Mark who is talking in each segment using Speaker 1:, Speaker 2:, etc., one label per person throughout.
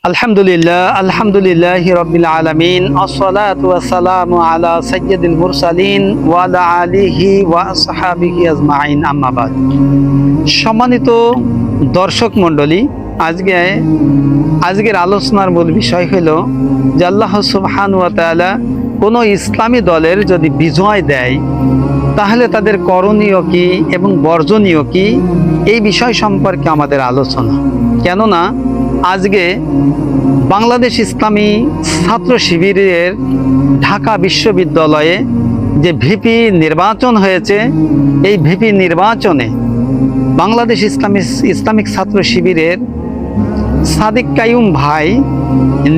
Speaker 1: আলহামদুলিল্লাহি রাব্বিল আলামিন আসসালাতু ওয়াসসালামু আলা সাইয়্যিদিল মুরসালিন ওয়া আলা আলিহি ওয়া আসহাবিহি আজমাইন আম্মা বাদ। সম্মানিত দর্শক মণ্ডলী, আজকের আলোচনার মূল বিষয় হলো যে আল্লাহ সুবহানাহু ওয়া তাআলা কোনো ইসলামী দলের যদি বিজয় দেয় তাহলে তাদের করণীয় কি এবং বর্জনীয় কি, এই বিষয় সম্পর্কে আমাদের আলোচনা। কেননা আজকে বাংলাদেশ ইসলামী ছাত্র শিবিরের ঢাকা বিশ্ববিদ্যালয়ে যে নির্বাচন হয়েছে, এই ভিপি নির্বাচনে বাংলাদেশ ইসলামিক ছাত্র শিবিরের সাদিক কাইয়ুম ভাই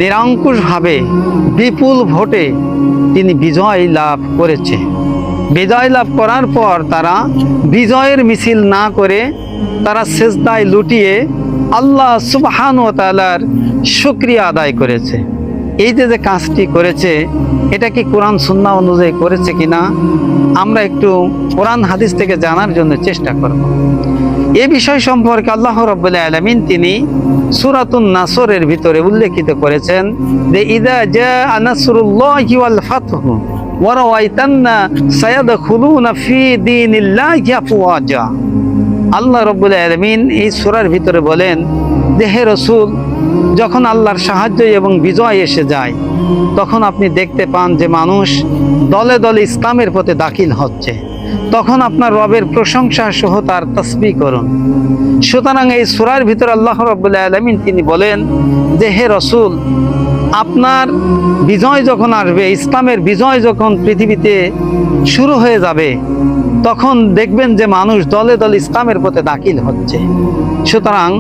Speaker 1: নিরঙ্কুশভাবে বিপুল ভোটে তিনি বিজয় লাভ করেছে। বিজয় লাভ করার পর তারা বিজয়ের মিছিল না করে তারা সেজদায় লুটিয়ে আল্লাহ সুবহানাহু ওয়া তাআলার শুকরিয়া আদায় করেছে। এই যে কাজটি করেছে, এটা কি কোরআন সুন্নাহ অনুযায়ী করেছে কিনা আমরা একটু কোরআন হাদিস থেকে জানার জন্য চেষ্টা করব। এই বিষয় সম্পর্কে আল্লাহ রাব্বুল আলামিন তিনি সূরাতুন নাসরের ভিতরে উল্লেখিত করেছেন যে ইযা জাআ নাসরুল্লাহি ওয়াল ফাতহু ওয়া রাআইতান্না সায়াদখুলুনা ফি দীনিল্লাহি আফওয়াজা। আল্লাহ রাব্বুল আলামিন এই সূরার ভিতরে বলেন যে হে রাসূল, যখন আল্লাহর সাহায্য এবং বিজয় এসে যায় তখন আপনি দেখতে পান যে মানুষ দলে দলে ইসলামের পথে দাখিল হচ্ছে, তখন আপনার রবের প্রশংসা সহ তার তাসবিহ করুন। সুতরাং এই সূরার ভিতরে আল্লাহ রাব্বুল আলামিন তিনি বলেন যে হে রাসূল, আপনার বিজয় যখন আসবে, ইসলামের বিজয় যখন পৃথিবীতে শুরু হয়ে যাবে, তখন দেখবেন যে মানুষ দলে দলে ইসলামের পথে দাখিল হচ্ছে। সুতরাং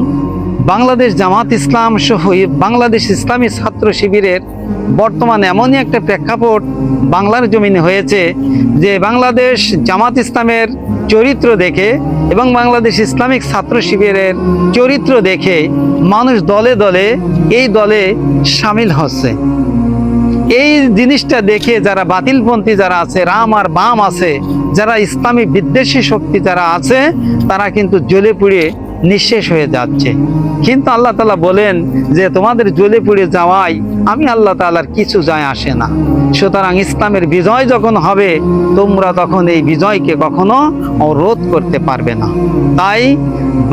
Speaker 1: বাংলাদেশ জামাত ইসলাম সহ বাংলাদেশ ইসলামী ছাত্র শিবিরের বর্তমানে এমনই একটা প্রেক্ষাপট বাংলার জমিনে হয়েছে যে বাংলাদেশ জামাত ইসলামের চরিত্র দেখে এবং বাংলাদেশ ইসলামিক ছাত্র শিবিরের চরিত্র দেখে মানুষ দলে দলে এই দলে সামিল হচ্ছে। এই জিনিসটা দেখে যারা বাতিলপন্থী যারা আছে, রাম আর বাম আছে, যারা ইসলামী বিদ্বেষী শক্তি যারা আছে, তারা কিন্তু জ্বলে পুড়ে নিঃশেষ হয়ে যাচ্ছে। কিন্তু আল্লাহ তাআলা বলেন যে তোমাদের জ্বলে পুড়ে যাওয়াই আমি আল্লাহ তাআলার কিছু যায় আসে না। সুতরাং ইসলামের বিজয় যখন হবে তোমরা তখন এই বিজয়কে কখনো রোধ করতে পারবে না। তাই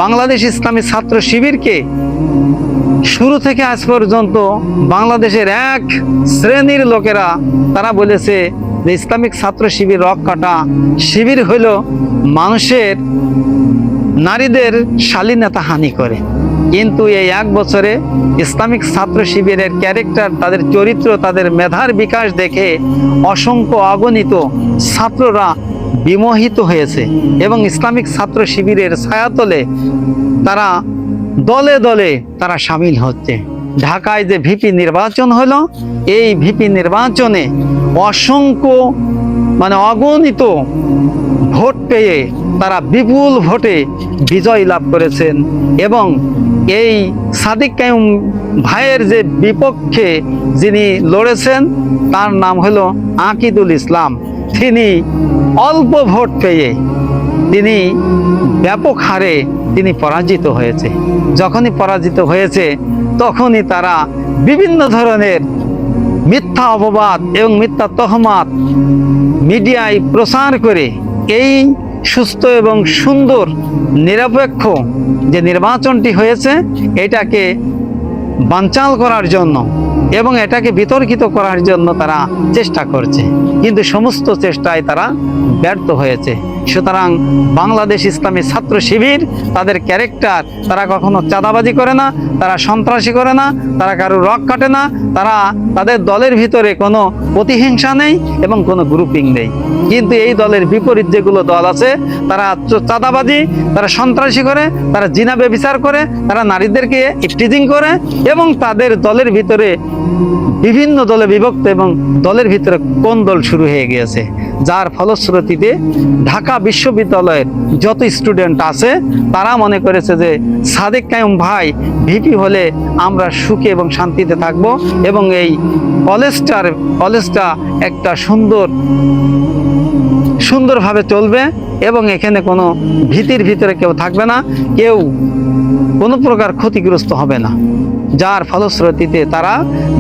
Speaker 1: বাংলাদেশ ইসলামী ছাত্র শিবিরকে শুরু থেকে আজ পর্যন্ত বাংলাদেশের এক শ্রেণীর লোকেরা তারা বলেছে যে ইসলামিক ছাত্র শিবির রক্ষাটা শিবির হইল মানুষের নারীদের শালীনতা হানি করে। কিন্তু এই এক বছরে ইসলামিক ছাত্র শিবিরের ক্যারেক্টার, তাদের চরিত্র, তাদের মেধার বিকাশ দেখে অসংখ্য অগণিত ছাত্ররা বিমোহিত হয়েছে এবং ইসলামিক ছাত্র শিবিরের ছায়াতলে তারা দলে দলে তারা সামিল হচ্ছে। ঢাকায় যে ভিপি নির্বাচন হলো, এই ভিপি নির্বাচনে অসংখ্য অগণিত ভোট পেয়ে তারা বিপুল ভোটে বিজয় লাভ করেছেন এবং এই সাদিক কাইয়ুম ভাইয়ের যে বিপক্ষে যিনি লড়েছেন তার নাম হলো আকিদুল ইসলাম। তিনি অল্প ভোট পেয়ে তিনি ব্যাপক হারে তিনি পরাজিত হয়েছে। যখনই পরাজিত হয়েছে তখনই তারা বিভিন্ন ধরনের মিথ্যা অপবাদ এবং মিথ্যা তহমাত মিডিয়ায় প্রচার করে এই সুস্থ এবং সুন্দর নিরপেক্ষ যে নির্বাচনটি হয়েছে এটাকে বানচাল করার জন্য এবং এটাকে বিতর্কিত করার জন্য তারা চেষ্টা করছে, কিন্তু সমস্ত চেষ্টায় তারা ব্যর্থ হয়েছে। সুতরাং বাংলাদেশ ইসলামী ছাত্র শিবির তাদের ক্যারেক্টার, তারা কখনো চাঁদাবাজি করে না, তারা সন্ত্রাসী করে না, তারা কারো রক কাটে না, তারা তাদের দলের ভিতরে কোনো প্রতিহিংসা নেই এবং কোনো গ্রুপিং নেই। কিন্তু এই দলের বিপরীত যেগুলো দল আছে তারা চাঁদাবাজি, তারা সন্ত্রাসী করে, তারা জিনা ব্যভিচার করে, তারা নারীদেরকে ইফটিজিং করে এবং তাদের দলের ভিতরে বিভিন্ন দলে বিভক্ত এবং দলের ভিতরে কোন্দল শুরু হয়ে গিয়েছে, যার ফলশ্রুতিতে ঢাকা বিশ্ববিদ্যালয়ের যত স্টুডেন্ট আছে তারা মনে করেছে যে সাদিক কাইয়ুম ভাই ভিপি হলে আমরা সুখে এবং শান্তিতে থাকব এবং এই কলেজটা একটা সুন্দরভাবে চলবে এবং এখানে কোনো ভীতির ভিতরে কেউ থাকবে না, কেউ কোনো প্রকার ক্ষতিগ্রস্ত হবে না। যার ফলশ্রুতিতে তারা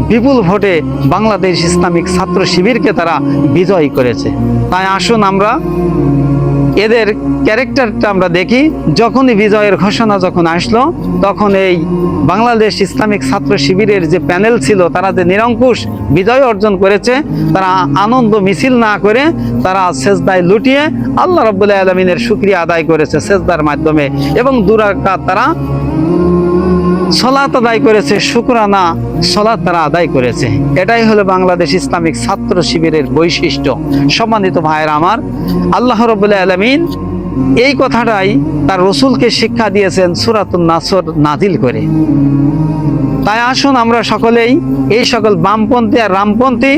Speaker 1: বিপুল ভোটে বাংলাদেশ ইসলামিক ছাত্র শিবিরকে তারা বিজয়ী করেছে। তাই আসুন আমরা এদের ক্যারেক্টারটা আমরা দেখি। যখনই বিজয়ের ঘোষণা যখন আসলো, তখন এই বাংলাদেশ ইসলামিক ছাত্র শিবিরের যে প্যানেল ছিল, তারা যে নিরঙ্কুশ বিজয় অর্জন করেছে, তারা আনন্দ মিছিল না করে তারা সেজদায় লুটিয়ে আল্লাহ রাব্বুল আলামিনের শুকরিয়া আদায় করেছে সেজদার মাধ্যমে, এবং 2 রাকাত তারা সলাত আদায় করেছে, শুকরানা সলাত তারা আদায় করেছে। এটাই হলো বাংলাদেশ ইসলামিক ছাত্র শিবিরের বৈশিষ্ট্য। সম্মানিত ভাইয়েরা আমার, আল্লাহ রাব্বুল আলামিন এই কথাটাই তার রাসূলকে শিক্ষা দিয়েছেন সূরাতুন নাসর নাজিল করে। তাই আসুন আমরা সকলেই এই সকল বামপন্থী আর রামপন্থী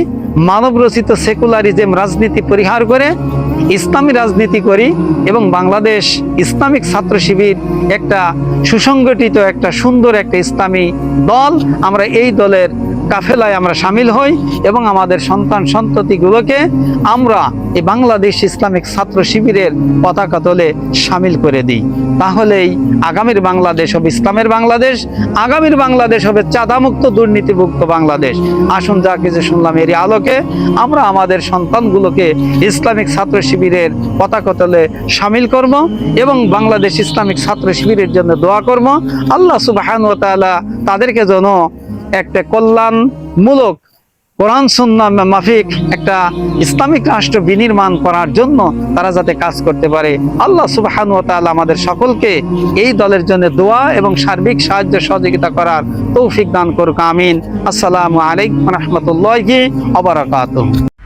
Speaker 1: মানবরচিত সেকুলারিজম রাজনীতি পরিহার করে ইসলামী রাজনীতি করি, এবং বাংলাদেশ ইসলামিক ছাত্র শিবির একটা সুসংগঠিত, একটা সুন্দর একটা ইসলামী দল। আমরা এই দলের কাফেলায় আমরা সামিল হই এবং আমাদের সন্তান সন্ততিগুলোকে আমরা এই বাংলাদেশ ইসলামিক ছাত্র শিবিরের পতাকা তলে সামিল করে দিই। তাহলেই আগামীর বাংলাদেশ হবে ইসলামের বাংলাদেশ, আগামীর বাংলাদেশ হবে চাঁদামুক্ত, দুর্নীতিমুক্ত বাংলাদেশ। আসুন যা কিছু শুনলাম এরই আলোকে আমরা আমাদের সন্তানগুলোকে ইসলামিক ছাত্র শিবিরের পতাকা তলে সামিল করব এবং বাংলাদেশ ইসলামিক ছাত্র শিবিরের জন্য দোয়া করব। আল্লাহ সুবহানাহু ওয়া তাআলা তাদেরকে যেন একটা কল্যাণমূলক কোরআন সুন্নাহ মাফিক একটা ইসলামিক রাষ্ট্র বিনির্মাণ করার জন্য তারা যাতে কাজ করতে পারে। আল্লাহ সুবহানাহু ওয়া তাআলা আমাদের সকলকে এই দলের জন্য দোয়া এবং সার্বিক সাহায্য সহযোগিতা করার তৌফিক দান করুক। আমিন। আসসালামু আলাইকুম ওয়া রাহমাতুল্লাহি ওয়া বারাকাতুহু।